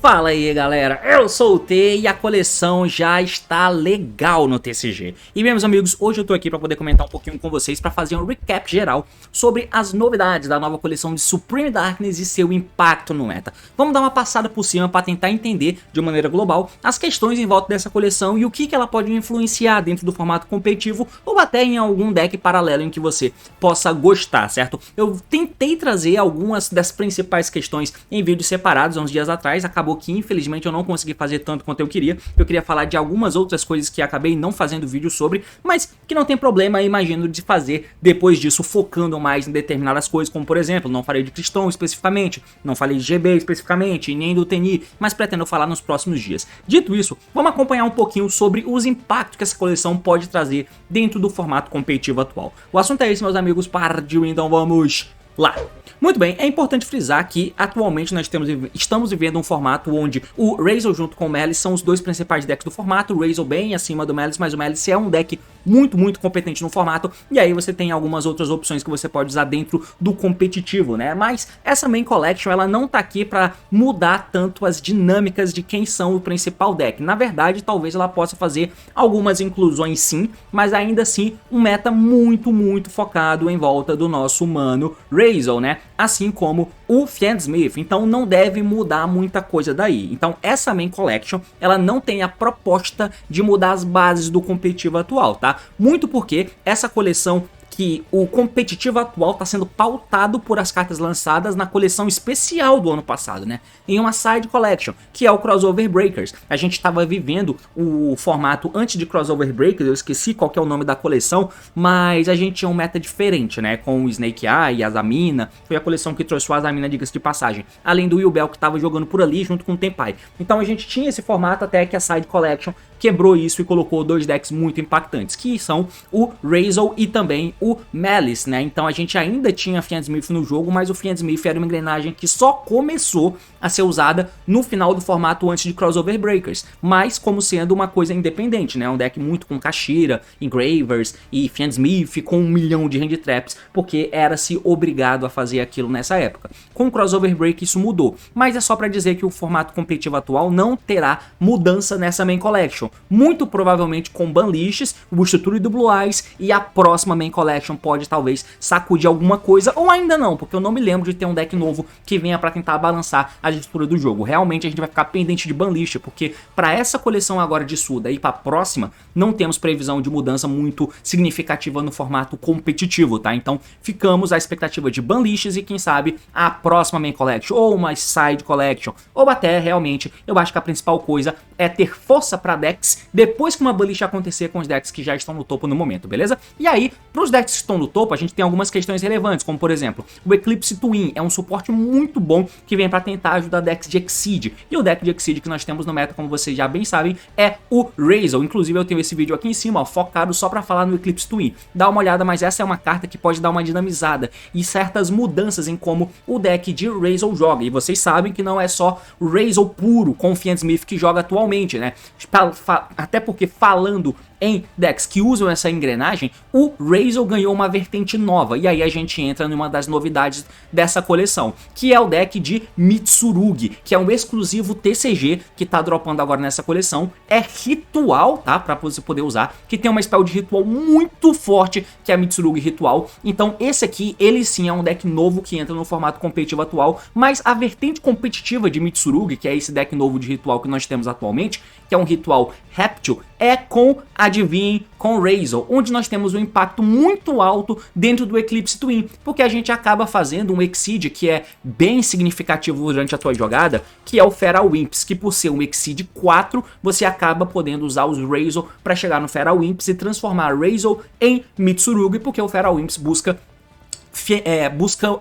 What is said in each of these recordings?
Fala aí galera, eu sou o T e a coleção já está legal no TCG. E meus amigos, hoje eu tô aqui para poder comentar um pouquinho com vocês para fazer um recap geral sobre as novidades da nova coleção de Supreme Darkness e seu impacto no meta. Vamos dar uma passada por cima para tentar entender de maneira global as questões em volta dessa coleção e o que ela pode influenciar dentro do formato competitivo ou até em algum deck paralelo em que você possa gostar, certo? Eu tentei trazer algumas das principais questões em vídeos separados há uns dias atrás, acabou que infelizmente eu não consegui fazer tanto quanto eu queria falar de algumas outras coisas que acabei não fazendo vídeo sobre, mas que não tem problema, imagino, de fazer depois disso, focando mais em determinadas coisas, como por exemplo, não falei de Cristão especificamente, não falei de GB especificamente, nem do TNI, mas pretendo falar nos próximos dias. Dito isso, vamos acompanhar um pouquinho sobre os impactos que essa coleção pode trazer dentro do formato competitivo atual. O assunto é esse, meus amigos, partiu, então vamos lá! Muito bem, é importante frisar que atualmente nós estamos vivendo um formato onde o Razor junto com o Malice são os dois principais decks do formato, o Razor bem acima do Malice, mas o Malice é um deck muito competente no formato, e aí você tem algumas outras opções que você pode usar dentro do competitivo, né? Mas essa Main Collection, ela não tá aqui para mudar tanto as dinâmicas de quem são o principal deck. Na verdade, talvez ela possa fazer algumas inclusões sim, mas ainda assim um meta muito focado em volta do nosso mano Razor, né? Assim como o Fiendsmith, então não deve mudar muita coisa daí. Então essa Main Collection, ela não tem a proposta de mudar as bases do competitivo atual, tá? Muito porque essa coleção que o competitivo atual está sendo pautado por as cartas lançadas na coleção especial do ano passado, né? Em uma Side Collection, que é o Crossover Breakers. A gente estava vivendo o formato antes de Crossover Breakers, eu esqueci qual que é o nome da coleção, mas a gente tinha um meta diferente, né? Com o Snake Eye, Azamina, foi a coleção que trouxe o Azamina, diga-se de passagem. Além do Will Bell que estava jogando por ali junto com o Tenpai. Então a gente tinha esse formato até que a Side Collection quebrou isso e colocou dois decks muito impactantes, que são o Razor e também o Malice, né? Então a gente ainda tinha Fiendsmith no jogo, mas o Fiendsmith era uma engrenagem que só começou a ser usada no final do formato antes de Crossover Breakers, mas como sendo uma coisa independente, né? Um deck muito com Kashira, Engravers e Fiendsmith com 1 milhão de hand traps, porque era-se obrigado a fazer aquilo nessa época. Com o Crossover Break isso mudou, mas é só para dizer que o formato competitivo atual não terá mudança nessa Main Collection. Muito provavelmente com Banlists, o Booster do Blue Eyes, e a próxima Main Collection pode talvez sacudir alguma coisa, ou ainda não, porque eu não me lembro de ter um deck novo que venha para tentar balançar a estrutura do jogo. Realmente a gente vai ficar pendente de Banlist, porque para essa coleção agora de Suda e para a próxima, não temos previsão de mudança muito significativa no formato competitivo, tá? Então ficamos à expectativa de Banlists e quem sabe a próxima Main Collection, ou uma Side Collection, ou até realmente, eu acho que a principal coisa é ter força para decks depois que uma Banlist acontecer com os decks que já estão no topo no momento, beleza? E aí, para os decks que estão no topo, a gente tem algumas questões relevantes, como por exemplo, o Eclipse Twin é um suporte muito bom que vem para tentar ajudar decks de Exceed. E o deck de Exceed que nós temos no meta, como vocês já bem sabem, é o Razor. Inclusive eu tenho esse vídeo aqui em cima, ó, focado só para falar no Eclipse Twin. Dá uma olhada, mas essa é uma carta que pode dar uma dinamizada e certas mudanças em como o deck de Razor joga. E vocês sabem que não é só o Razor puro com o Fiendsmith que joga atualmente, né? Até porque falando em decks que usam essa engrenagem, o Razor ganhou uma vertente nova, e aí a gente entra numa das novidades dessa coleção, que é o deck de Mitsurugi, que é um exclusivo TCG que tá dropando agora nessa coleção, é ritual, tá? Pra você poder usar, que tem uma spell de ritual muito forte, que é a Mitsurugi Ritual. Então esse aqui, ele sim é um deck novo que entra no formato competitivo atual, mas a vertente competitiva de Mitsurugi, que é esse deck novo de ritual que nós temos atualmente, que é um ritual Reptile, é com, adivinhem, com Razor, onde nós temos um impacto muito alto dentro do Eclipse Twin, porque a gente acaba fazendo um Exceed que é bem significativo durante a tua jogada, que é o Feral Imps, que por ser um Exceed 4, você acaba podendo usar os Razor para chegar no Feral Imps e transformar Razor em Mitsurugi, porque o Feral Imps busca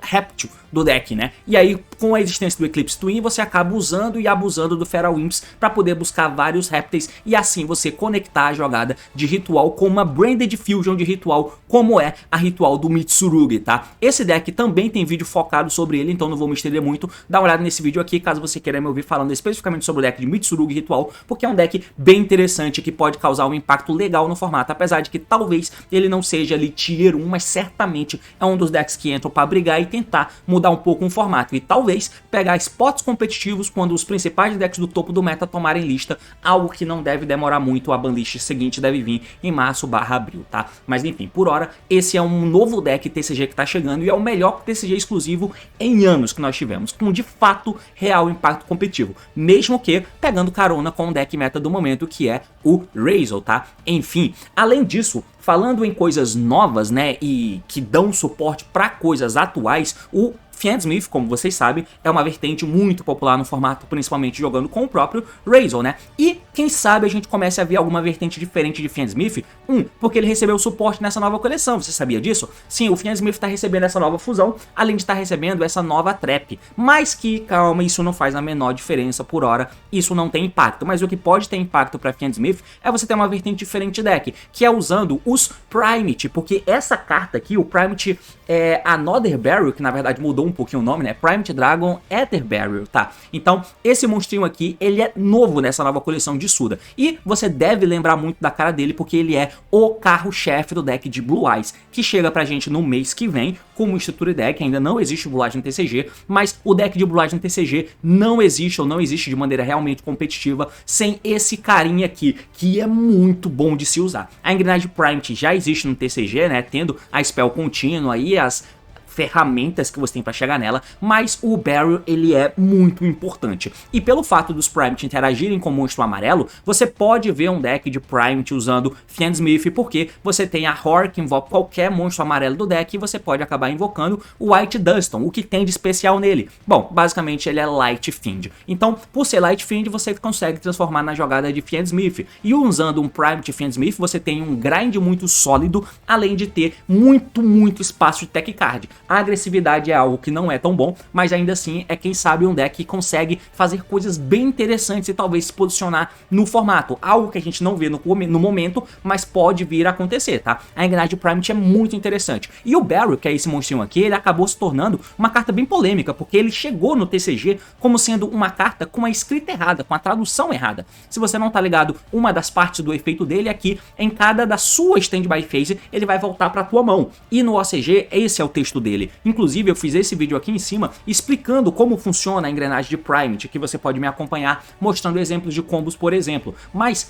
Reptile do deck, né? E aí, com a existência do Eclipse Twin, você acaba usando e abusando do Feral Imps para poder buscar vários répteis e assim você conectar a jogada de ritual com uma Branded Fusion de ritual, como é a ritual do Mitsurugi, tá? Esse deck também tem vídeo focado sobre ele, então não vou me estender muito. Dá uma olhada nesse vídeo aqui, caso você queira me ouvir falando especificamente sobre o deck de Mitsurugi ritual, porque é um deck bem interessante que pode causar um impacto legal no formato, apesar de que talvez ele não seja ali Tier 1, mas certamente é um dos decks decks que entram para brigar e tentar mudar um pouco o formato e talvez pegar spots competitivos quando os principais decks do topo do meta tomarem lista, algo que não deve demorar muito, a banlist seguinte deve vir em março/abril, tá? Mas enfim, por hora, esse é um novo deck TCG que tá chegando e é o melhor TCG exclusivo em anos que nós tivemos, com de fato real impacto competitivo, mesmo que pegando carona com o deck meta do momento, que é o Razel, tá? Enfim, além disso, falando em coisas novas, né, e que dão suporte para coisas atuais, o Fiendsmith, como vocês sabem, é uma vertente muito popular no formato, principalmente jogando com o próprio Razel, né? E quem sabe a gente comece a ver alguma vertente diferente de Fiendsmith, porque ele recebeu suporte nessa nova coleção, você sabia disso? Sim, o Fiendsmith está recebendo essa nova fusão, além de estar recebendo essa nova trap, mas que, calma, isso não faz a menor diferença por hora, isso não tem impacto, mas o que pode ter impacto para Fiendsmith é você ter uma vertente diferente de deck, que é usando os Primate, porque essa carta aqui, o Primate é Another Barrel, que na verdade mudou um pouquinho o nome, né? Primate Dragon Ether Barrel, tá? Então, esse monstrinho aqui, ele é novo nessa nova coleção de Suda. E você deve lembrar muito da cara dele, porque ele é o carro-chefe do deck de Blue Eyes, que chega pra gente no mês que vem, como Structure Deck. Ainda não existe Blue Eyes no TCG, mas o deck de Blue Eyes no TCG não existe, ou não existe de maneira realmente competitiva, sem esse carinha aqui, que é muito bom de se usar. A engrenagem Primate já existe no TCG, né? Tendo a spell contínua e as ferramentas que você tem para chegar nela, mas o Barrel ele é muito importante. E pelo fato dos Primate interagirem com o monstro amarelo, você pode ver um deck de Primate usando Fiendsmith, porque você tem a Horror que invoca qualquer monstro amarelo do deck e você pode acabar invocando o White Duston, o que tem de especial nele? Bom, basicamente ele é Light Fiend. Então, por ser Light Fiend, você consegue transformar na jogada de Fiendsmith. E usando um Primate Fiendsmith, você tem um grind muito sólido, além de ter muito espaço de tech card. A agressividade é algo que não é tão bom, mas ainda assim é, quem sabe, um deck que consegue fazer coisas bem interessantes e talvez se posicionar no formato. Algo que a gente não vê no momento, mas pode vir a acontecer, tá? A engrenagem Primate é muito interessante. E o Barrel, que é esse monstrinho aqui, ele acabou se tornando uma carta bem polêmica, porque ele chegou no TCG como sendo uma carta com a escrita errada, com a tradução errada. Se você não tá ligado, uma das partes do efeito dele é que em cada da sua standby phase, ele vai voltar pra tua mão. E no OCG, esse é o texto dele. Inclusive eu fiz esse vídeo aqui em cima explicando como funciona a engrenagem de Primate, que você pode me acompanhar mostrando exemplos de combos, por exemplo. Mas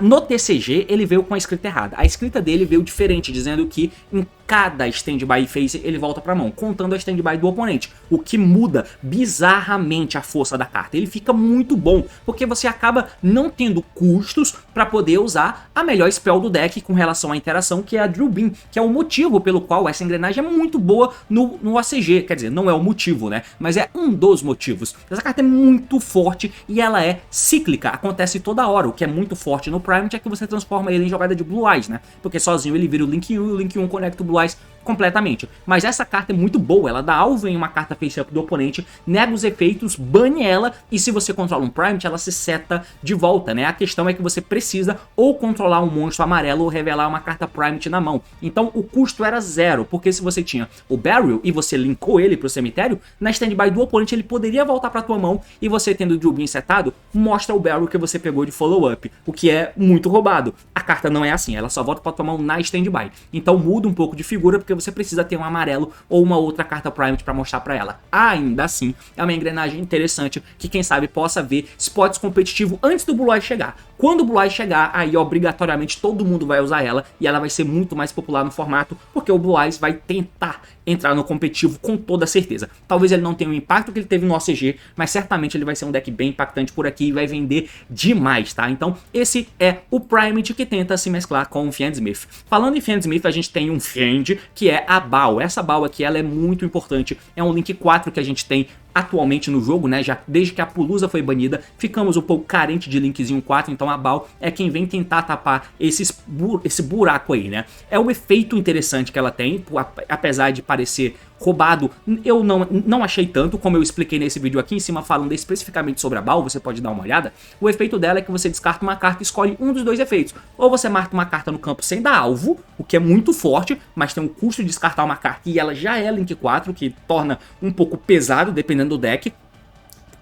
no TCG ele veio com a escrita errada. A escrita dele veio diferente, dizendo que em cada standby phase ele volta pra mão, contando a standby do oponente, o que muda bizarramente a força da carta. Ele fica muito bom, porque você acaba não tendo custos para poder usar a melhor spell do deck com relação à interação, que é a Drill Beam, que é o motivo pelo qual essa engrenagem é muito boa no ACG. Quer dizer, não é o motivo, né? Mas é um dos motivos. Essa carta é muito forte e ela é cíclica, acontece toda hora. O que é muito forte no Primate é que você transforma ele em jogada de Blue Eyes, né? Porque sozinho ele vira o Link 1 e o Link 1 conecta o Blue Eyes completamente. Mas essa carta é muito boa, ela dá alvo em uma carta face-up do oponente, nega os efeitos, bane ela, e se você controla um Primate, ela se seta de volta, né? A questão é que você precisa ou controlar um monstro amarelo ou revelar uma carta Primate na mão. Então o custo era zero, porque se você tinha o Barrel e você linkou ele pro cemitério, na standby do oponente ele poderia voltar pra tua mão, e você tendo o Drill Beam setado, mostra o Barrel que você pegou de follow-up, o que é muito roubado. A carta não é assim, ela só volta pra tua mão na standby. Então muda um pouco de figura, porque você precisa ter um amarelo ou uma outra carta Primate para mostrar para ela. Ainda assim, é uma engrenagem interessante que quem sabe possa ver spots competitivos antes do Blue Eyes chegar. Quando o Blue Eyes chegar, aí obrigatoriamente todo mundo vai usar ela e ela vai ser muito mais popular no formato, porque o Blue Eyes vai tentar entrar no competitivo com toda certeza. Talvez ele não tenha o impacto que ele teve no OCG, mas certamente ele vai ser um deck bem impactante por aqui e vai vender demais, tá? Então esse é o Primate que tenta se mesclar com o Fiendsmith. Falando em Fiendsmith, a gente tem um Fiend, que é a Baal. Essa Baal aqui, ela é muito importante, é um Link 4 que a gente tem atualmente no jogo, né? Já desde que a Pulusa foi banida, ficamos um pouco carente de Linkzinho 4, então a Baal é quem vem tentar tapar esse buraco aí, né? É um efeito interessante que ela tem, apesar de parecer roubado, eu não achei tanto, como eu expliquei nesse vídeo aqui em cima falando especificamente sobre a Baal, você pode dar uma olhada. O efeito dela é que você descarta uma carta e escolhe um dos dois efeitos. Ou você marca uma carta no campo sem dar alvo, o que é muito forte, mas tem um custo de descartar uma carta e ela já é Link 4, que torna um pouco pesado dependendo do deck.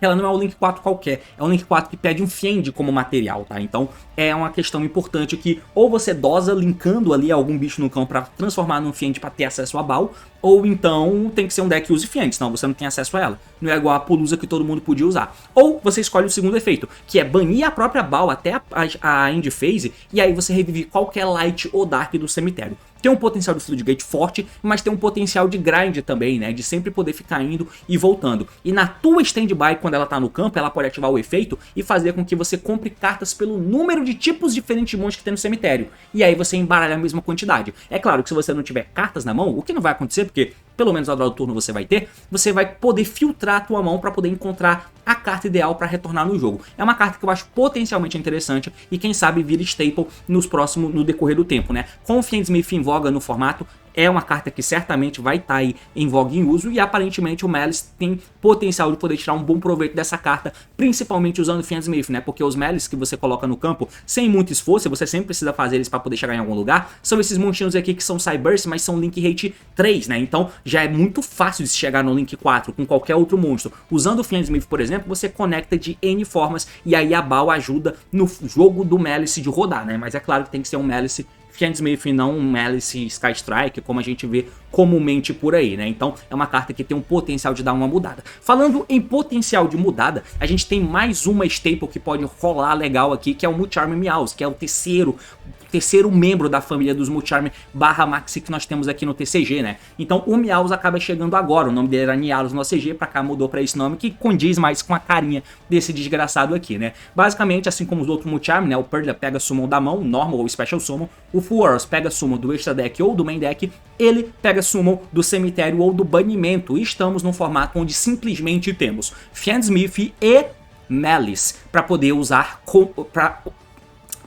Ela não é um Link 4 qualquer, é um Link 4 que pede um Fiend como material, tá? Então é uma questão importante que ou você dosa linkando ali algum bicho no campo pra transformar num Fiend pra ter acesso a Baal, ou então tem que ser um deck use Fiend, senão você não tem acesso a ela. Não é igual a Pulusa que todo mundo podia usar. Ou você escolhe o segundo efeito, que é banir a própria Bal até a End Phase, e aí você revive qualquer Light ou Dark do cemitério. Tem um potencial de Floodgate forte, mas tem um potencial de grind também, né? De sempre poder ficar indo e voltando. E na tua standby, quando ela tá no campo, ela pode ativar o efeito e fazer com que você compre cartas pelo número de tipos diferentes de monstros que tem no cemitério. E aí você embaralha a mesma quantidade. É claro que se você não tiver cartas na mão, o que não vai acontecer, porque pelo menos ao draw do turno você vai poder filtrar a tua mão para poder encontrar a carta ideal para retornar no jogo. É uma carta que eu acho potencialmente interessante e quem sabe vira staple no decorrer do tempo, né? Com o Fiendsmith em voga no formato, é uma carta que certamente vai estar aí em voga em uso e aparentemente o Malice tem potencial de poder tirar um bom proveito dessa carta, principalmente usando o Fiendsmith, né? Porque os Malice que você coloca no campo sem muito esforço, você sempre precisa fazer eles para poder chegar em algum lugar, são esses monstrinhos aqui que são Cyburst, mas são Link Rate 3, né? Então já é muito fácil de se chegar no Link 4 com qualquer outro monstro. Usando o Fiendsmith, por exemplo, você conecta de N formas e aí a Bal ajuda no jogo do Malice de rodar, né? Mas é claro que tem que ser um Malice Fiendsmith e não um Malice Sky Strike, como a gente vê comumente por aí, né? Então é uma carta que tem um potencial de dar uma mudada. Falando em potencial de mudada, a gente tem mais uma staple que pode rolar legal aqui, que é o Mucharm Meows, que é o terceiro membro da família dos Mucharm / Maxi que nós temos aqui no TCG, né? Então o Meows acaba chegando agora, o nome dele era Nialos no OCG, pra cá mudou pra esse nome, que condiz mais com a carinha desse desgraçado aqui, né? Basicamente, assim como os outros Mucharm, né? O Purlia pega Summon da mão, Normal ou Special Summon, o Furos pega Summon do Extra Deck ou do Main Deck, ele pega Summon do cemitério ou do banimento, e estamos num formato onde simplesmente temos Fiendsmith e Malice para poder usar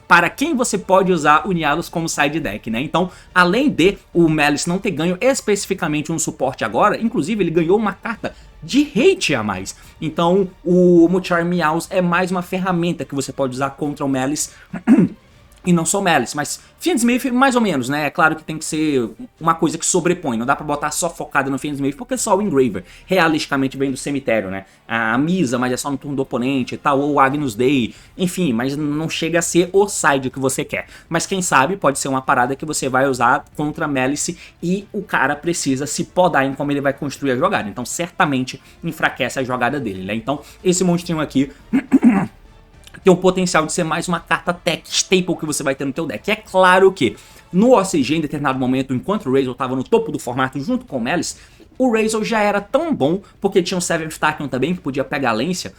para quem você pode usar o Nialos como side deck, né? Então, além de o Malice não ter ganho especificamente um suporte agora, inclusive ele ganhou uma carta de hate a mais. Então, o Mucharm Meows é mais uma ferramenta que você pode usar contra o Malice. E não só Malice, mas Fiendsmith mais ou menos, né? É claro que tem que ser uma coisa que sobrepõe, não dá pra botar só focada no Fiendsmith, porque só o Engraver realisticamente vem do cemitério, né? A Misa, mas é só no turno do oponente e tal, ou o Agnus Dei, enfim, mas não chega a ser o side que você quer. Mas quem sabe pode ser uma parada que você vai usar contra Malice e o cara precisa se podar em como ele vai construir a jogada, então certamente enfraquece a jogada dele, né? Então esse monstrinho aqui tem o potencial de ser mais uma carta tech staple que você vai ter no teu deck. É claro que no OCG, em determinado momento, enquanto o Razor estava no topo do formato junto com o Malice, o Razor já era tão bom, porque tinha o Seventh Tachyon também, que podia pegar a Lancia,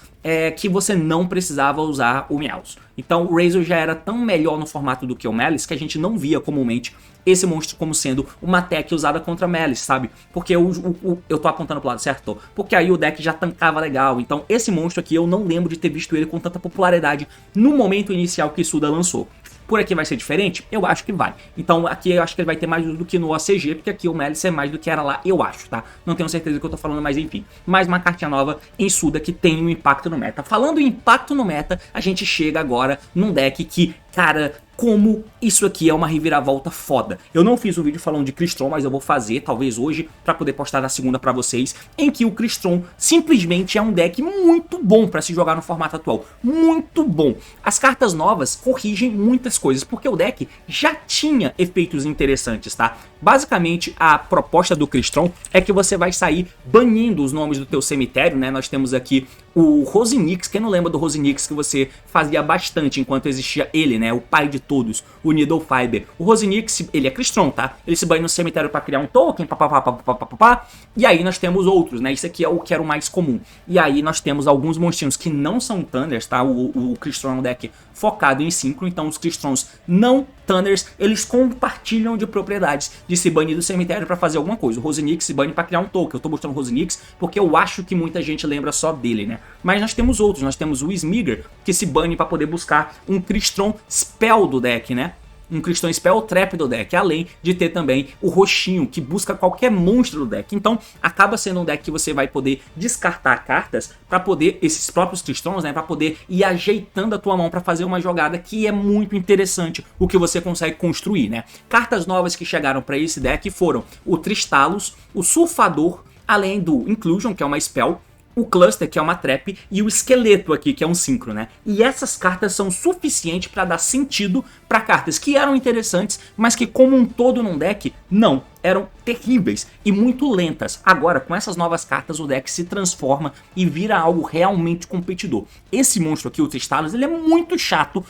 que você não precisava usar o Meows. Então o Razor já era tão melhor no formato do que o Malice, que a gente não via comumente esse monstro como sendo uma tech usada contra Malice, sabe? Porque eu tô apontando pro lado certo? Porque aí o deck já tancava legal. Então esse monstro aqui eu não lembro de ter visto ele com tanta popularidade no momento inicial que Suda lançou. Por aqui vai ser diferente? Eu acho que vai. Então aqui eu acho que ele vai ter mais do que no OCG, porque aqui o Malice é mais do que era lá, eu acho, tá? Não tenho certeza do que eu tô falando, mas enfim. Mais uma cartinha nova em Suda que tem um impacto no meta. Falando em impacto no meta, a gente chega agora num deck que, cara, como isso aqui é uma reviravolta foda. Eu não fiz um vídeo falando de Crystron, mas eu vou fazer, talvez hoje, pra poder postar na segunda pra vocês, em que o Crystron simplesmente é um deck muito bom pra se jogar no formato atual. Muito bom. As cartas novas corrigem muitas coisas, porque o deck já tinha efeitos interessantes, tá? Basicamente, a proposta do Crystron é que você vai sair banindo os nomes do teu cemitério, né? Nós temos aqui o Rosinix, quem não lembra do Rosinix que você fazia bastante enquanto existia ele, né? O pai de todos, o Needle Fiber. O Rosinix, ele é Crystron, tá? Ele se banha no cemitério para criar um token, papapá. E aí nós temos outros, né? Isso aqui é o que era o mais comum. E aí nós temos alguns monstrinhos que não são Thunders, tá? O Crystron é um deck focado em Synchro, então os Crystrons não Thunders, eles compartilham de propriedades de se banir do cemitério para fazer alguma coisa. O Rosinix se bane para criar um token. Eu tô mostrando o Rosinix porque eu acho que muita gente lembra só dele, né? Mas nós temos outros, nós temos o Smigger, que se bane para poder buscar um Crystron Spell do deck, né? Um Crystron Spell Trap do deck, além de ter também o roxinho, que busca qualquer monstro do deck. Então, acaba sendo um deck que você vai poder descartar cartas para poder, esses próprios Crystrons, né, para poder ir ajeitando a tua mão para fazer uma jogada que é muito interessante, o que você consegue construir, né? Cartas novas que chegaram para esse deck foram o Tristalos, o Sulfador, além do Inclusion, que é uma Spell, o Cluster, que é uma trap, e o Esqueleto aqui, que é um Synchro, né? E essas cartas são suficientes para dar sentido para cartas que eram interessantes, mas que como um todo num deck, não. eram terríveis e muito lentas. Agora, com essas novas cartas, o deck se transforma e vira algo realmente competidor. Esse monstro aqui, o Tristalos, ele é muito chato,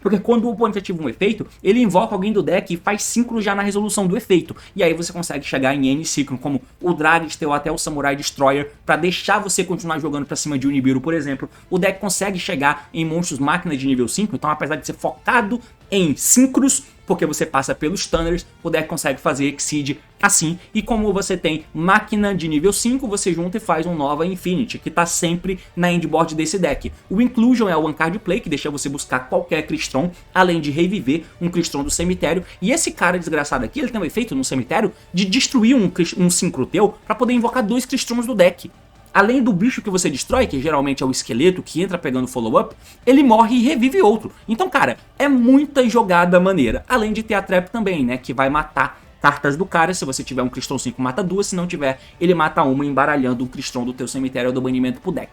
porque quando o oponente ativa um efeito, ele invoca alguém do deck e faz síncro já na resolução do efeito. E aí você consegue chegar em N ciclo, como o Dragster ou até o Samurai Destroyer, para deixar você continuar jogando pra cima de Nibiru, por exemplo. O deck consegue chegar em monstros máquina de nível 5, então apesar de ser focado em síncros, porque você passa pelos stunners, o deck consegue fazer Exceed assim, e como você tem máquina de nível 5, você junta e faz um Nova Infinity, que tá sempre na endboard desse deck. O Inclusion é o One Card Play, que deixa você buscar qualquer Crystron, além de reviver um Crystron do cemitério, e esse cara desgraçado aqui, ele tem um efeito no cemitério de destruir um Synchro teu para poder invocar 2 Crystrons do deck. Além do bicho que você destrói, que geralmente é o esqueleto que entra pegando follow-up, ele morre e revive outro. Então, cara, é muita jogada maneira. Além de ter a trap também, né, que vai matar cartas do cara. Se você tiver um Crystron 5, mata 2. Se não tiver, ele mata uma, embaralhando um Crystron do teu cemitério ou do banimento pro deck.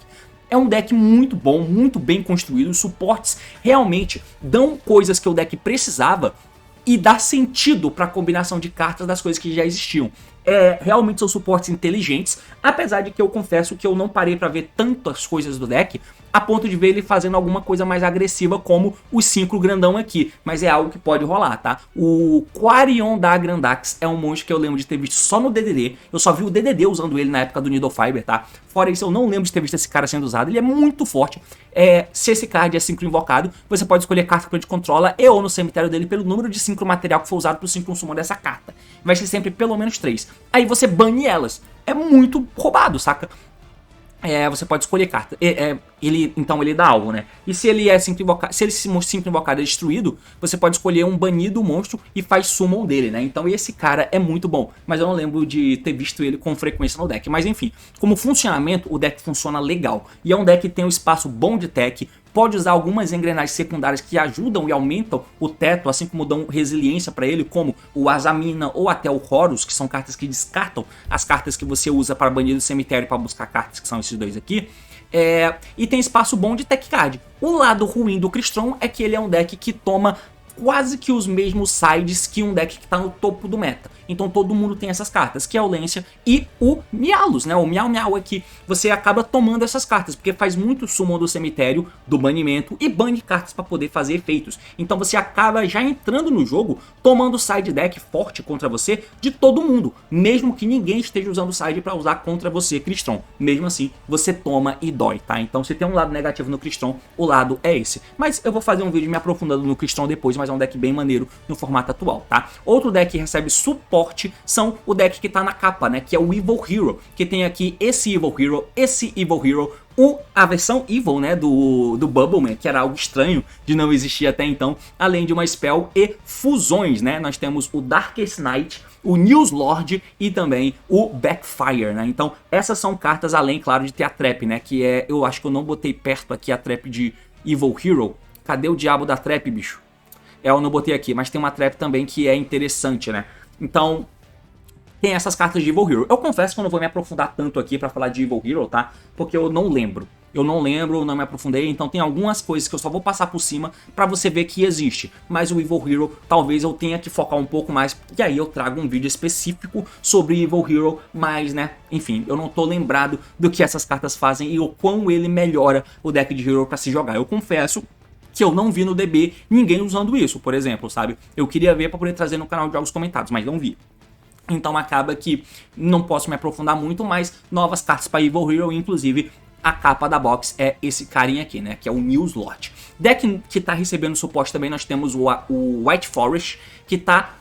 É um deck muito bom, muito bem construído. Os suportes realmente dão coisas que o deck precisava e dá sentido para a combinação de cartas das coisas que já existiam. Realmente são suportes inteligentes, apesar de que eu confesso que eu não parei para ver tantas coisas do deck a ponto de ver ele fazendo alguma coisa mais agressiva como os 5 grandão aqui, mas é algo que pode rolar, tá? O Quarion da Grandax é um monstro que eu lembro de ter visto só no DDD, eu só vi o DDD usando ele na época do Needle Fiber, tá? Fora isso eu não lembro de ter visto esse cara sendo usado, ele é muito forte. Se esse card é synchro invocado, você pode escolher a carta que ele controla e ou no cemitério dele pelo número de synchro material que for usado pro synchro summon dessa carta. Vai ser sempre pelo menos 3. Aí você bane elas. É muito roubado, saca? Você pode escolher carta. Então ele dá alvo, né? E se ele é synchro invocado, se ele se synchro invocado é destruído, você pode escolher um banido monstro e faz summon dele, né? Então esse cara é muito bom, mas eu não lembro de ter visto ele com frequência no deck. Mas enfim, como funcionamento, o deck funciona legal. E é um deck que tem um espaço bom de tech, pode usar algumas engrenagens secundárias que ajudam e aumentam o teto, assim como dão resiliência para ele, como o Azamina ou até o Horus, que são cartas que descartam as cartas que você usa para banir do cemitério para buscar cartas, que são esses dois aqui. E tem espaço bom de tech card. O lado ruim do Crystron é que ele é um deck que toma quase que os mesmos sides que um deck que está no topo do meta. Então todo mundo tem essas cartas, que é o Lancia e o Mialos, né? O Miau Miau aqui. Você acaba tomando essas cartas, porque faz muito summon do cemitério, do banimento e bane cartas para poder fazer efeitos. Então você acaba já entrando no jogo, tomando side deck forte contra você de todo mundo. Mesmo que ninguém esteja usando side para usar contra você, Crystron. Mesmo assim, você toma e dói, tá? Então se tem um lado negativo no Crystron, o lado é esse. Mas eu vou fazer um vídeo me aprofundando no Crystron depois, mas é um deck bem maneiro no formato atual, tá? Outro deck que recebe suporte são o deck que tá na capa, né? Que é o Evil Hero, que tem aqui esse Evil Hero, a versão Evil, né, do Bubbleman, que era algo estranho de não existir até então, além de uma spell e fusões, né? Nós temos o Darkest Night, o Newslord e também o Backfire, né? Então essas são cartas, além, claro, de ter a Trap, né? Que eu acho que eu não botei perto aqui a Trap de Evil Hero. Cadê o diabo da Trap, bicho? Eu não botei aqui, mas tem uma Trap também que é interessante, né? Então, tem essas cartas de Evil Hero. Eu confesso que eu não vou me aprofundar tanto aqui pra falar de Evil Hero, tá? Porque eu não lembro. Não me aprofundei, então tem algumas coisas que eu só vou passar por cima pra você ver que existe. Mas o Evil Hero, talvez eu tenha que focar um pouco mais, e aí eu trago um vídeo específico sobre Evil Hero, mas, né, enfim, eu não tô lembrado do que essas cartas fazem e o quão ele melhora o deck de Hero pra se jogar. Eu confesso que eu não vi no DB ninguém usando isso, por exemplo, sabe? Eu queria ver pra poder trazer no canal de jogos comentados, mas não vi. Então acaba que não posso me aprofundar muito, mas novas cartas para Evil Hero, inclusive a capa da box é esse carinha aqui, né? Que é o Newslord. Deck que tá recebendo suporte também, nós temos o White Forest, que tá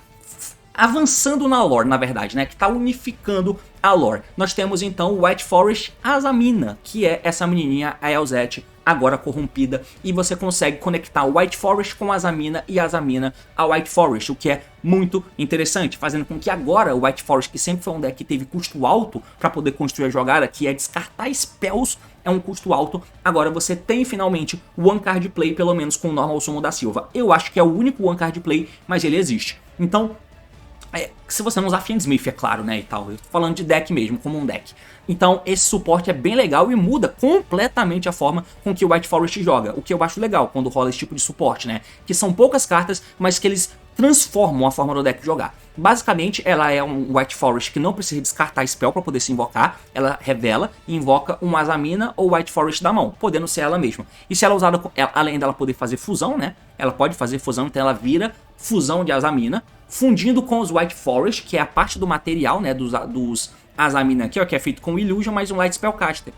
avançando na lore, na verdade, né? Que tá unificando a lore. Nós temos então o White Forest Azamina, que é essa menininha, a Elzette, agora corrompida, e você consegue conectar o White Forest com a Azamina e a Azamina ao White Forest, o que é muito interessante, fazendo com que agora o White Forest, que sempre foi um deck que teve custo alto para poder construir a jogada, que é descartar spells, é um custo alto, agora você tem finalmente o One Card Play, pelo menos com o Normal Summon da Silva. Eu acho que é o único One Card Play, mas ele existe. Então, se você não usar Fiendsmith, é claro, né, e tal. Eu tô falando de deck mesmo, como um deck. Então, esse suporte é bem legal e muda completamente a forma com que o White Forest joga. O que eu acho legal quando rola esse tipo de suporte, né? Que são poucas cartas, mas que eles transformam a forma do deck jogar. Basicamente, ela é um White Forest que não precisa descartar spell para poder se invocar. Ela revela e invoca um Azamina ou White Forest da mão, podendo ser ela mesma. E se ela é usada, além dela poder fazer fusão, né? Ela pode fazer fusão, então ela vira fusão de Azamina, fundindo com os White Forest, que é a parte do material, né? Dos Azamina aqui, ó, que é feito com Illusion mais um Light Spellcaster.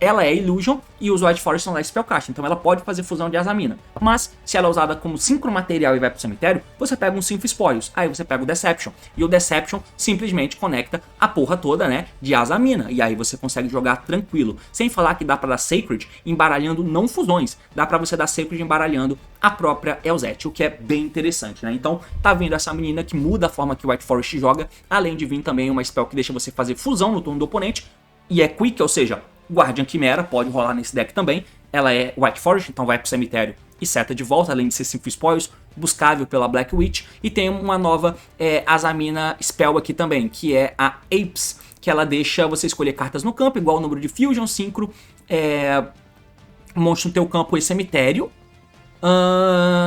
Ela é Illusion e os White Forest são Light Spellcaster, então ela pode fazer fusão de Azamina. Mas, se ela é usada como sincromaterial e vai pro cemitério, você pega um Synth Spoils, aí você pega o Deception. E o Deception simplesmente conecta a porra toda, né, de Azamina. E aí você consegue jogar tranquilo. Sem falar que dá pra dar Sacred embaralhando não fusões. Dá pra você dar Sacred embaralhando a própria Elzette, o que é bem interessante, né? Então, tá vindo essa menina que muda a forma que o White Forest joga, além de vir também uma spell que deixa você fazer fusão no turno do oponente, e é Quick, ou seja, Guardian Quimera pode rolar nesse deck também. Ela é White Forest, então vai pro cemitério e seta de volta, além de ser Synth Spoils, buscável pela Black Witch. E tem uma nova Azamina Spell aqui também, que é a Apes, que ela deixa você escolher cartas no campo, igual o número de Fusion, Synchro, monstro no teu campo e cemitério,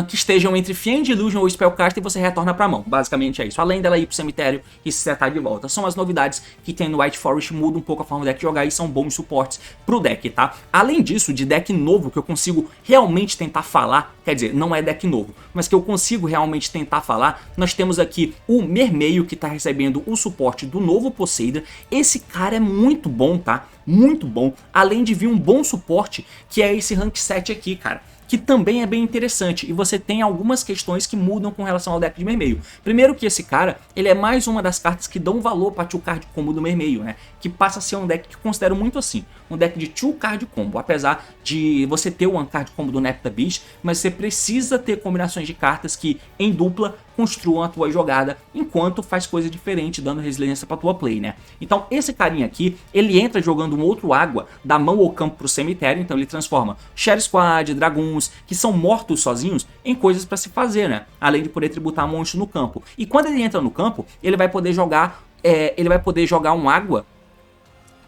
que estejam entre Fiend, Illusion ou Spellcaster, e você retorna pra mão. Basicamente é isso. Além dela ir pro cemitério e se setar de volta. São as novidades que tem no White Forest, muda um pouco a forma do deck jogar e são bons suportes pro deck, tá? Além disso, de deck novo que eu consigo realmente tentar falar, quer dizer, não é deck novo, mas que eu consigo realmente tentar falar, nós temos aqui o Mermeio, que tá recebendo o suporte do novo Poseidon. Esse cara é muito bom, tá? Muito bom. Além de vir um bom suporte, que é esse Rank 7 aqui, cara, que também é bem interessante, e você tem algumas questões que mudam com relação ao deck de Mermeio. Primeiro que esse cara, ele é mais uma das cartas que dão valor para two card combo do Mermeio, né? Que passa a ser um deck que eu considero muito assim, um deck de two card combo, apesar de você ter o one card combo do Nepta Beast, mas você precisa ter combinações de cartas que, em dupla, construam a tua jogada, enquanto faz coisa diferente, dando resiliência pra tua play, né? Então esse carinha aqui, ele entra jogando um outro água da mão ou campo pro cemitério, então ele transforma Share Squad, Draguns, que são mortos sozinhos, em coisas pra se fazer, né? Além de poder tributar monstros no campo. E quando ele entra no campo, ele vai poder jogar um água.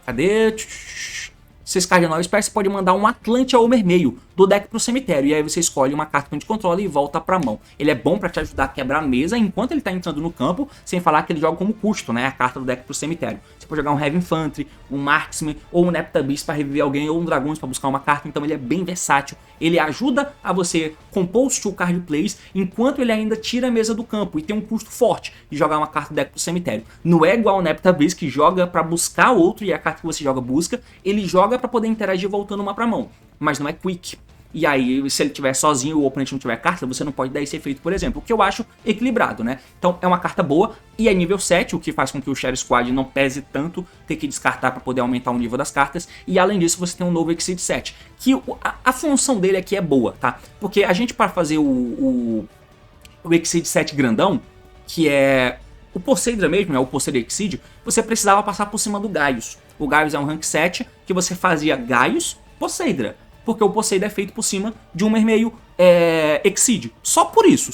Cadê? 6 Cardinal Spell, você pode mandar um Atlantia ou Mermeio do deck pro cemitério, e aí você escolhe uma carta que a gente controla e volta pra mão. Ele é bom pra te ajudar a quebrar a mesa enquanto ele tá entrando no campo, sem falar que ele joga como custo, né, a carta do deck pro cemitério. Você pode jogar um Heavy Infantry, um Marksman ou um Nepta Beast pra reviver alguém, ou um Dragoons pra buscar uma carta, então ele é bem versátil. Ele ajuda a você compor os two card plays enquanto ele ainda tira a mesa do campo e tem um custo forte de jogar uma carta do deck pro cemitério. Não é igual o Nepta Beast que joga pra buscar outro e a carta que você joga busca, ele joga pra poder interagir voltando uma pra mão, mas não é quick. E aí, se ele estiver sozinho ou o oponente não tiver carta, você não pode dar esse efeito, por exemplo, o que eu acho equilibrado, né? Então é uma carta boa e é nível 7, o que faz com que o Share Squad não pese tanto ter que descartar para poder aumentar o nível das cartas. E além disso, você tem um novo Exceed 7, que a função dele aqui é boa, tá? Porque a gente, para fazer o Exceed 7 grandão, que é o Poseidon mesmo, é o Poseidon Exceed, você precisava passar por cima do Gaius. O Gaius é um rank 7 que você fazia Gaius Poseidon, porque o Poseidon é feito por cima de um Mermeio Exceed. Só por isso,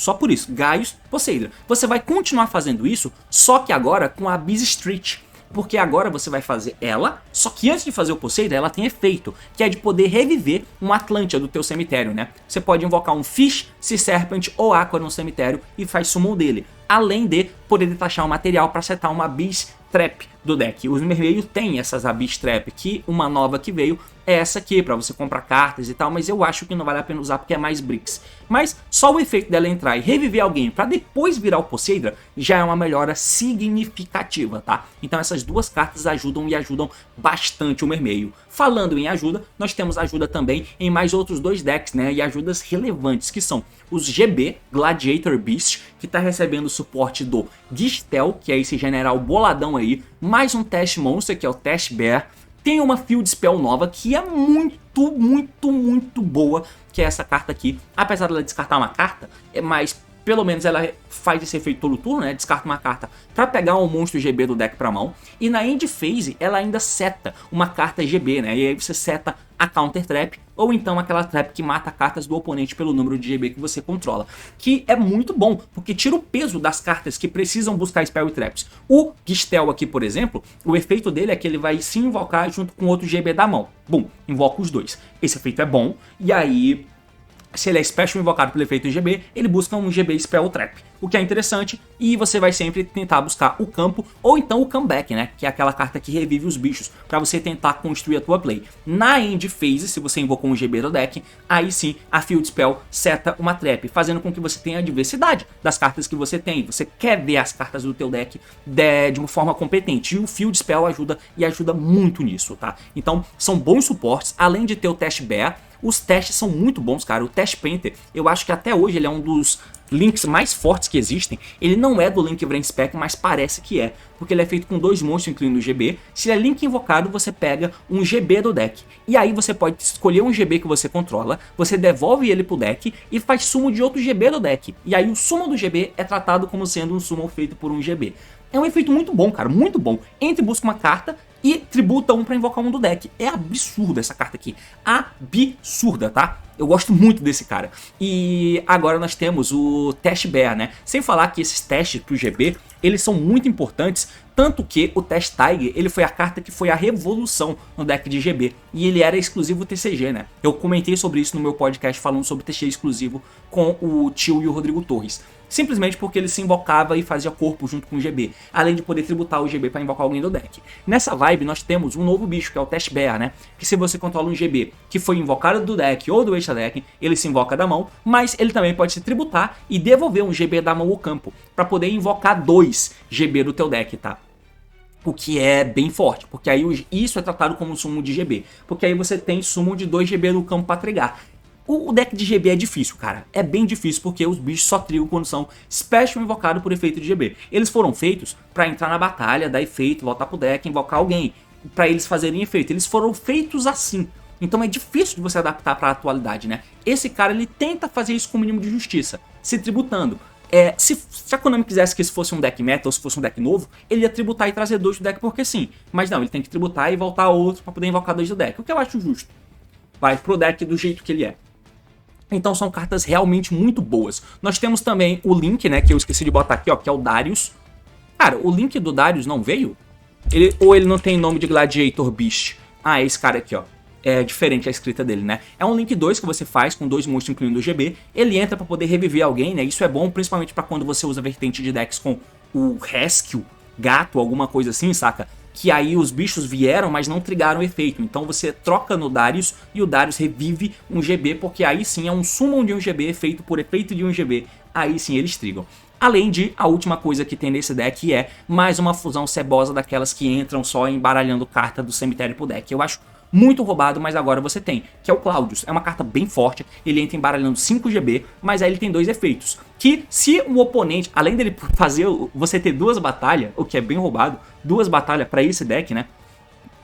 Gaius Poseidon. Você vai continuar fazendo isso, só que agora com a Abyss Street. Porque agora você vai fazer ela, só que antes de fazer o Poseidon, ela tem efeito, que é de poder reviver um Atlantia do teu cemitério, né? Você pode invocar um Fish, Sea Serpent ou Aqua no cemitério e faz summon dele. Além de poder detachar o material para setar uma Abyss Trap do deck. Os Mermeio tem essas Abyss Trap, que uma nova que veio é essa aqui, para você comprar cartas e tal, mas eu acho que não vale a pena usar porque é mais bricks. Mas só o efeito dela entrar e reviver alguém para depois virar o Poseidon já é uma melhora significativa, tá? Então essas duas cartas ajudam e ajudam bastante o Mermeio. Falando em ajuda, nós temos ajuda também em mais outros dois decks, né? E ajudas relevantes, que são os GB, Gladiator Beast, que está recebendo o suporte do Gistel, que é esse general boladão aí, mais um Test Monster, que é o Test Bear. Tem uma Field Spell nova que é muito boa, que é essa carta aqui. Apesar dela descartar uma carta, mas pelo menos ela faz esse efeito todo turno, né? Descarta uma carta para pegar um monstro GB do deck pra mão. E na End Phase ela ainda seta uma carta GB, né? E aí você seta a Counter Trap, ou então aquela trap que mata cartas do oponente pelo número de GB que você controla. Que é muito bom, porque tira o peso das cartas que precisam buscar Spell e Traps. O Gistel aqui, por exemplo, o efeito dele é que ele vai se invocar junto com outro GB da mão. Bum, invoca os dois. Esse efeito é bom, e aí se ele é special invocado pelo efeito GB, ele busca um GB Spell Trap, o que é interessante, e você vai sempre tentar buscar o campo, ou então o comeback, né, que é aquela carta que revive os bichos, pra você tentar construir a tua play. Na end phase, se você invocou um GB do deck, aí sim a Field Spell seta uma trap, fazendo com que você tenha a diversidade das cartas que você tem. Você quer ver as cartas do teu deck de uma forma competente, e o Field Spell ajuda, e ajuda muito nisso, tá? Então, são bons suportes, além de ter o Test Bear. Os testes são muito bons, cara. O Test Painter, eu acho que até hoje ele é um dos links mais fortes que existem. Ele não é do Link Brain Spec, mas parece que é, porque ele é feito com 2 monstros incluindo o GB. Se ele é Link invocado, você pega um GB do deck, e aí você pode escolher um GB que você controla, você devolve ele pro deck e faz sumo de outro GB do deck, e aí o sumo do GB é tratado como sendo um sumo feito por um GB. É um efeito muito bom, cara, muito bom. Entre e busca uma carta e tributa um pra invocar um do deck. É absurda essa carta aqui. Absurda, tá? Eu gosto muito desse cara. E agora nós temos o Test Bear, né? Sem falar que esses testes pro GB, eles são muito importantes. Tanto que o Test Tiger, ele foi a carta que foi a revolução no deck de GB. E ele era exclusivo TCG, né? Eu comentei sobre isso no meu podcast falando sobre TCG exclusivo com o Tio e o Rodrigo Torres. Simplesmente porque ele se invocava e fazia corpo junto com o GB, além de poder tributar o GB para invocar alguém do deck. Nessa vibe nós temos um novo bicho, que é o Test Bear, né? Que se você controla um GB que foi invocado do deck ou do extra deck, ele se invoca da mão, mas ele também pode se tributar e devolver um GB da mão ao campo, para poder invocar 2 GB do teu deck, tá? O que é bem forte, porque aí isso é tratado como um sumo de GB, porque aí você tem sumo de 2 GB no campo para trigar. O deck de GB é difícil, cara. É bem difícil porque os bichos só trigam quando são special invocado por efeito de GB. Eles foram feitos pra entrar na batalha, dar efeito, voltar pro deck, invocar alguém, pra eles fazerem efeito. Eles foram feitos assim. Então é difícil de você adaptar pra atualidade, né? Esse cara, ele tenta fazer isso com o mínimo de justiça, se tributando. Se a Konami quisesse que esse fosse um deck meta ou se fosse um deck novo, ele ia tributar e trazer 2 do deck porque sim. Mas não, ele tem que tributar e voltar outro pra poder invocar 2 do deck, o que eu acho justo. Vai pro deck do jeito que ele é. Então são cartas realmente muito boas. Nós temos também o Link, né, que eu esqueci de botar aqui, ó, que é o Darius. Cara, o Link do Darius não veio? Ou ele não tem nome de Gladiator Beast? Ah, é esse cara aqui, ó. É diferente a escrita dele, né? É um Link 2 que você faz com 2 monstros incluindo o GB. Ele entra pra poder reviver alguém, né? Isso é bom principalmente pra quando você usa vertente de decks com o Rescue, gato, alguma coisa assim, saca? Que aí os bichos vieram, mas não trigaram o efeito. Então você troca no Darius e o Darius revive um GB, porque aí sim é um summon de um GB feito por efeito de um GB. Aí sim eles trigam. Além de, a última coisa que tem nesse deck é mais uma fusão cebosa daquelas que entram só embaralhando carta do cemitério pro deck. Eu acho muito roubado, mas agora você tem, que é o Claudius. É uma carta bem forte, ele entra embaralhando 5 GB, mas aí ele tem 2 efeitos. Que se o oponente, além dele fazer você ter 2 batalhas, o que é bem roubado, 2 batalhas pra esse deck, né?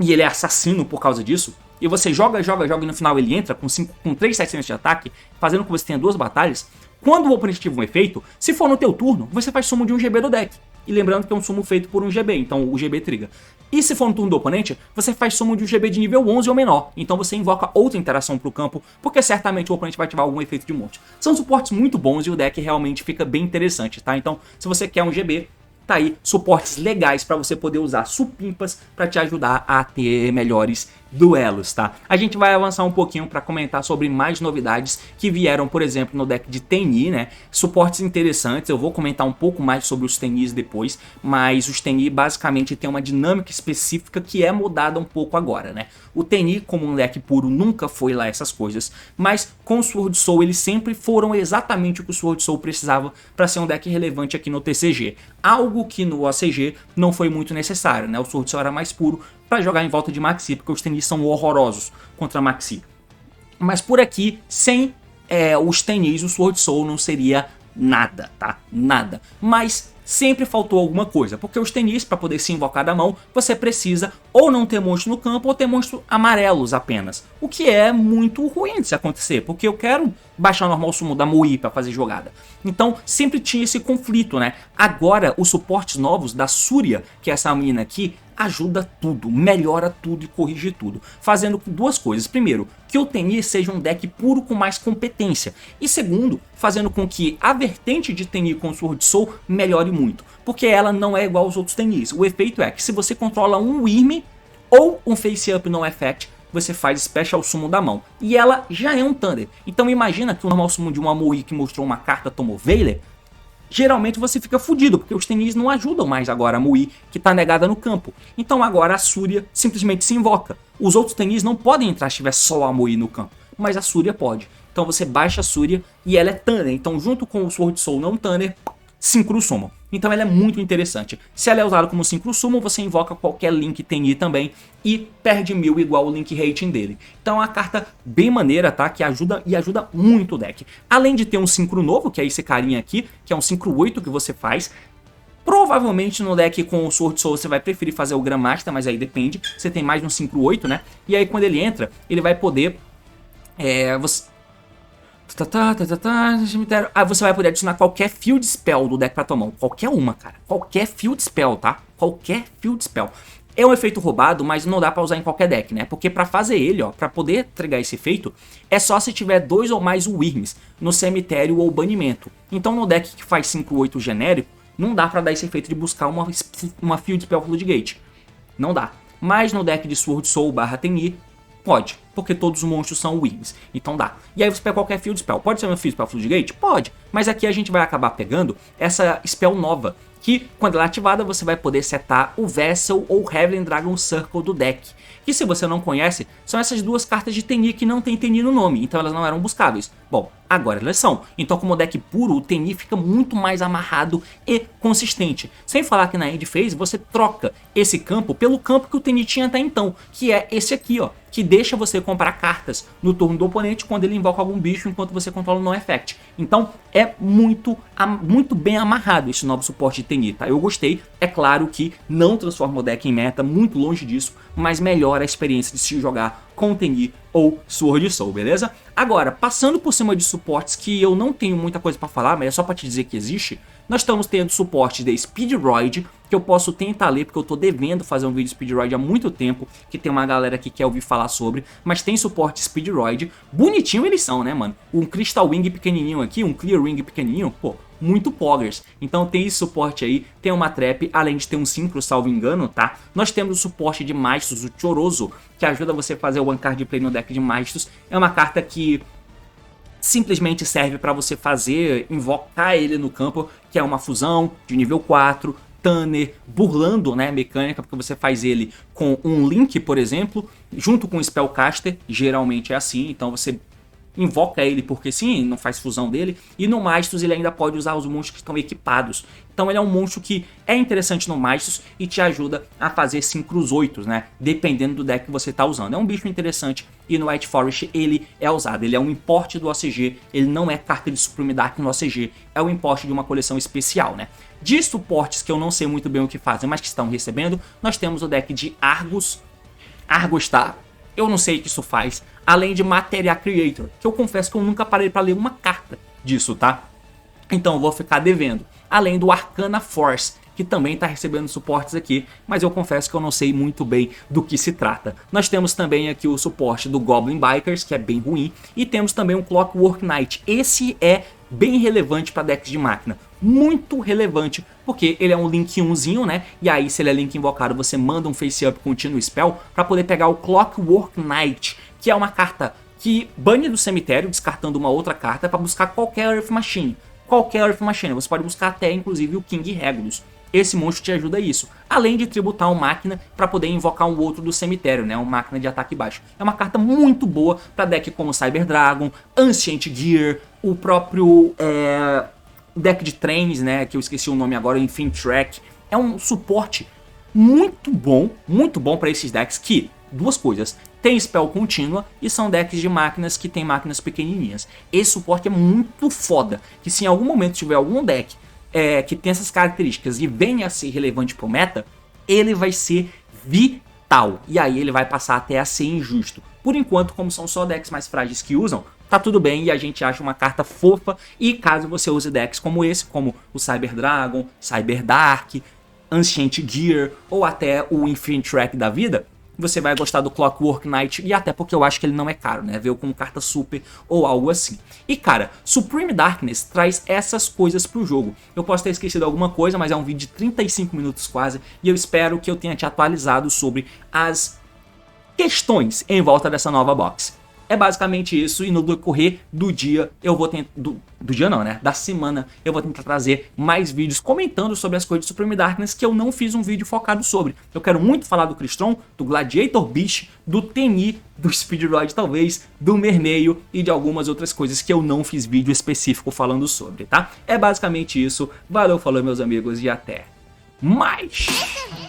E ele é assassino por causa disso, e você joga e no final ele entra com 3.700 de ataque, fazendo com que você tenha 2 batalhas. Quando o oponente tiver um efeito, se for no teu turno, você faz sumo de um GB do deck. E lembrando que é um sumo feito por um GB, então o GB triga. E se for no turno do oponente, você faz sumo de um GB de nível 11 ou menor. Então você invoca outra interação pro campo, porque certamente o oponente vai ativar algum efeito de monte. São suportes muito bons e o deck realmente fica bem interessante, tá? Então, se você quer um GB, tá aí suportes legais para você poder usar supimpas para te ajudar a ter melhores duelos, tá? A gente vai avançar um pouquinho para comentar sobre mais novidades que vieram, por exemplo, no deck de Tenyi, né? Suportes interessantes, eu vou comentar um pouco mais sobre os Tenyis depois, mas os Tenyi basicamente tem uma dinâmica específica que é mudada um pouco agora, né? O Tenyi, como um deck puro, nunca foi lá essas coisas, mas com o Sword Soul eles sempre foram exatamente o que o Sword Soul precisava para ser um deck relevante aqui no TCG. Algo que no OCG não foi muito necessário, né? O Sword Soul era mais puro para jogar em volta de Maxi, porque os Tenyis são horrorosos contra Maxi. Mas por aqui, sem os Tenyis, o Sword Soul não seria nada, tá? Nada. Mas sempre faltou alguma coisa, porque os Tenyis, para poder se invocar da mão, você precisa ou não ter monstro no campo ou ter monstros amarelos apenas. O que é muito ruim de se acontecer, porque eu quero baixar o normal sumo da Mui para fazer jogada. Então sempre tinha esse conflito, né? Agora os suportes novos da Surya, que é essa menina aqui, ajuda tudo, melhora tudo e corrige tudo, fazendo duas coisas. Primeiro, que o Tenyi seja um deck puro com mais competência, e segundo, fazendo com que a vertente de Tenyi com Sword Soul melhore muito, porque ela não é igual aos outros Tenyis. O efeito é que se você controla um Wyrm ou um Face Up No Effect, você faz Special Summon da mão. E ela já é um Thunder. Então imagina que o normal summon de uma Amui que mostrou uma carta tomou Veiler, geralmente você fica fudido, porque os Tenis não ajudam mais agora a Mui que tá negada no campo. Então agora a Surya simplesmente se invoca. Os outros Tenis não podem entrar se tiver só a Mui no campo, mas a Surya pode. Então você baixa a Surya e ela é Thunder. Então junto com o Sword Soul não Thunder, Synchro Summon. Então ela é muito interessante. Se ela é usada como Synchro Summon, você invoca qualquer Link Teni também e perde 1000 igual o Link Rating dele. Então é uma carta bem maneira, tá? Que ajuda e ajuda muito o deck. Além de ter um Synchro novo, que é esse carinha aqui, que é um Synchro 8 que você faz. Provavelmente no deck com o Sword Soul você vai preferir fazer o Grandmaster, mas aí depende. Você tem mais de um Synchro 8, né? E aí quando ele entra, ele vai poder... Aí você vai poder adicionar qualquer Field Spell do deck pra tua mão. Qualquer uma, cara. Qualquer Field Spell, tá? Qualquer Field Spell. É um efeito roubado, mas não dá pra usar em qualquer deck, né? Porque pra fazer ele, ó, pra poder entregar esse efeito, é só se tiver 2 ou mais Wyrms no cemitério ou banimento. Então no deck que faz 5/8 genérico, não dá pra dar esse efeito de buscar uma Field Spell Floodgate. Não dá. Mas no deck de Sword Soul / Teni, pode, porque todos os monstros são Wyrms, então dá. E aí você pega qualquer Field Spell. Pode ser uma Field Spell Floodgate? Pode, mas aqui a gente vai acabar pegando essa Spell nova, que quando ela é ativada você vai poder setar o Vessel ou Heavenly Dragon Circle do deck. Que se você não conhece, são essas duas cartas de Teni que não tem Teni no nome, então elas não eram buscáveis. Bom, agora elas são. Então como deck puro, o Teni fica muito mais amarrado e consistente. Sem falar que na End Phase você troca esse campo pelo campo que o Teni tinha até então, que é esse aqui, ó, que deixa você comprar cartas no turno do oponente quando ele invoca algum bicho enquanto você controla o non-effect. Então é muito bem amarrado esse novo suporte de Teni, tá? Eu gostei, é claro que não transforma o deck em meta, muito longe disso, mas melhora a experiência de se jogar com Teni ou Sword Soul, beleza? Agora, passando por cima de suportes que eu não tenho muita coisa pra falar, mas é só pra te dizer que existe, nós estamos tendo suporte de Speedroid, que eu posso tentar ler, porque eu tô devendo fazer um vídeo de Speedroid há muito tempo, que tem uma galera que quer ouvir falar sobre, mas tem suporte de Speedroid, bonitinho eles são, né, mano? Um Crystal Wing pequenininho aqui, um Clear Wing pequenininho, pô, muito poggers. Então tem esse suporte aí, tem uma trap, além de ter um Synchro, salvo engano, tá? Nós temos o suporte de Maestos, o Choroso, que ajuda você a fazer o One Card Play no deck de Maestos. É uma carta que simplesmente serve para você fazer, invocar ele no campo, que é uma fusão de nível 4, Tanner, burlando, né, a mecânica, porque você faz ele com um Link, por exemplo, junto com o Spellcaster, geralmente é assim, então você invoca ele porque sim, não faz fusão dele, e no Maestos ele ainda pode usar os monstros que estão equipados. Então ele é um monstro que é interessante no Maestos e te ajuda a fazer Synchros 8, né, dependendo do deck que você está usando. É um bicho interessante e no White Forest ele é usado, ele é um import do OCG, ele não é carta de Supreme Dark no OCG, é um import de uma coleção especial, né. De suportes que eu não sei muito bem o que fazem, mas que estão recebendo, nós temos o deck de Argus. Argus tá... eu não sei o que isso faz, além de Materia Creator, que eu confesso que eu nunca parei para ler uma carta disso, tá? Então eu vou ficar devendo. Além do Arcana Force, que também está recebendo suportes aqui, mas eu confesso que eu não sei muito bem do que se trata. Nós temos também aqui o suporte do Goblin Bikers, que é bem ruim, e temos também o Clockwork Knight. Esse é bem relevante para decks de máquina, muito relevante, porque ele é um Link 1zinho, né? E aí se ele é Link invocado, você manda um Face Up Continuous Spell para poder pegar o Clockwork Knight, que é uma carta que bane do cemitério, descartando uma outra carta para buscar qualquer Earth Machine. Qualquer Earth Machine, você pode buscar até inclusive o King Regulus. Esse monstro te ajuda a isso, além de tributar uma máquina para poder invocar um outro do cemitério, né? Uma máquina de ataque baixo. É uma carta muito boa para deck como Cyber Dragon, Ancient Gear, o próprio deck de trains, né? Que eu esqueci o nome agora, Infinitrack. É um suporte muito bom para esses decks que, duas coisas, tem spell contínua e são decks de máquinas que tem máquinas pequenininhas. Esse suporte é muito foda, que se em algum momento tiver algum deck que tem essas características e venha a ser relevante pro meta, ele vai ser vital. E aí ele vai passar até a ser injusto. Por enquanto, como são só decks mais frágeis que usam, tá tudo bem e a gente acha uma carta fofa. E caso você use decks como esse, como o Cyber Dragon, Cyber Dark, Ancient Gear ou até o Infinitrack da vida, você vai gostar do Clockwork Knight, e até porque eu acho que ele não é caro, né? Veio como carta super ou algo assim. E cara, Supreme Darkness traz essas coisas pro jogo. Eu posso ter esquecido alguma coisa, mas é um vídeo de 35 minutos quase, e eu espero que eu tenha te atualizado sobre as questões em volta dessa nova box. É basicamente isso, e no decorrer do dia eu vou tentar... Do dia não, né? Da semana eu vou tentar trazer mais vídeos comentando sobre as coisas de Supreme Darkness que eu não fiz um vídeo focado sobre. Eu quero muito falar do Crystron, do Gladiator Beast, do Temi, do Speedroid talvez, do Merneio e de algumas outras coisas que eu não fiz vídeo específico falando sobre, tá? É basicamente isso. Valeu, falou meus amigos e até mais!